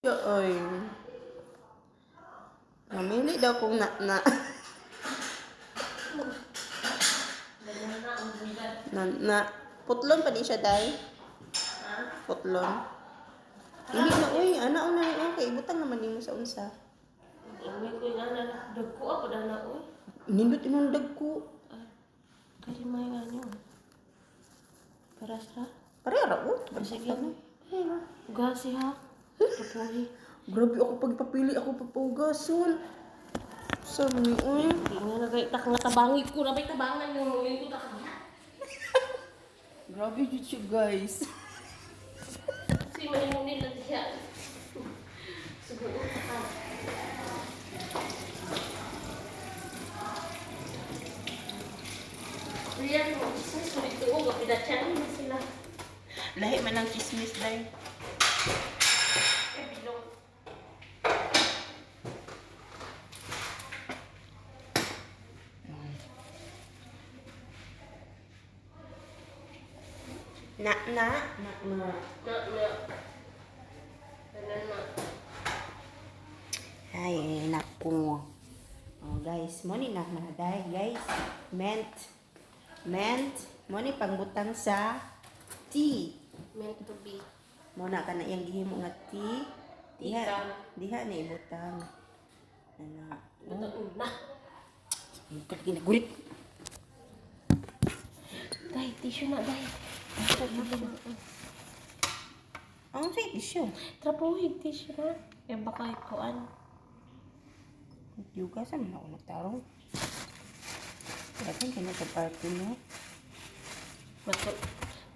Oy. Namili daw kung na na putlon pa di siya dai. Putlon. Hindi na uy, ana una ni okay, butang naman nimo sa unsa. May ko na dagko ako na oy. Nindot imong dagko. Kali may ano. Para sa Parera oh. sige. Gasi ha. Kapoy. Grabe ako pagpapili ako papugason. Sa ni uy. Tingnan na kay tak nga tabangi ko na may tabangan yung ko ta. Grabe jud siya guys. Si mahimunin na siya. Siguro ka. Riyan mo, sis, may tuog, pinachan na sila. Lahi man ang chismis dai. Bilong. Na. Na. Tanan na. Ay, naku. Oh, guys, mo ni na dai, guys. Mint. Mo ni pangbutang sa tea. Meant to be. Mo na ka na iyang gihimo nga tea. Diha ni ibutang. Ano? Ito na. Ikaw ginagulit. Day, tissue na, day. Ang say tissue. Trapuhig tissue na. Eh, baka ikuan. Yuga sa mga unagtarong. Dapat kanya sa party mo.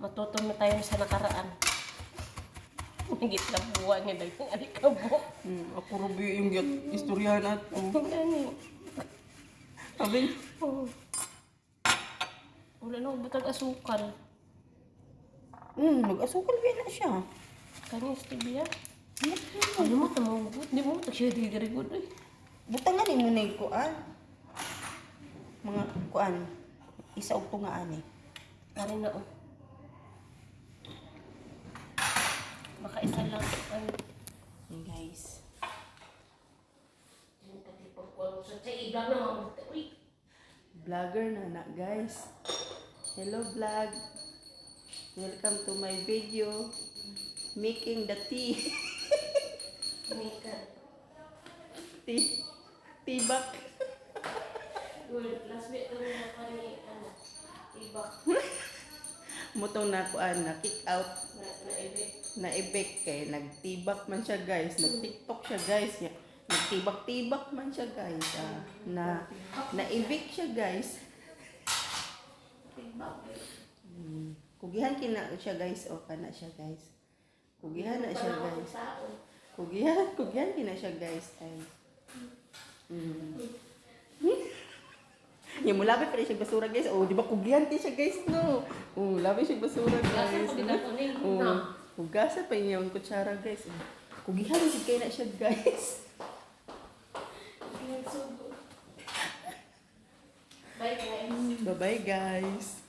Matuto na tayo sa nakaraan. Higit na buwan niya dahil yung alikabok. Ako rubi yung istoryahan nato. Ano? Sabi, Wala na butag asukal. nag-asukal ba na siya? Kanya stevia. Ano mo tamawag? Hindi mo siya digirigod eh. Butangan ni mo na yung kuan. Mga kuan. Isa og tungaan eh. Ari na oh. Baka isa lang. Ano? Hey guys. Sa iba na uy. Vlogger na guys. Hello vlog. Welcome to my video. Making the tea. Mika. Tibak. Good. Last bit na muna pa ni ano. Iba. Mutong na kuan na kick out. Na-ebek. Na-ebek kay nagtibak man siya guys. Nag-TikTok siya guys. Nagtibak-tibak man siya guys. Na-evict siya guys. Kugihan kina siya guys. O kana siya guys. Kugihan na siya guys. Kugihan kina siya guys. Ay. Yung mula pa siya basura guys. Oh, di ba kugihan ti siya guys no. Oh, labi siya basura guys. Hugasan pa yung kutsara guys. Kugihan si kay na siya guys. Bye guys. Bye-bye guys.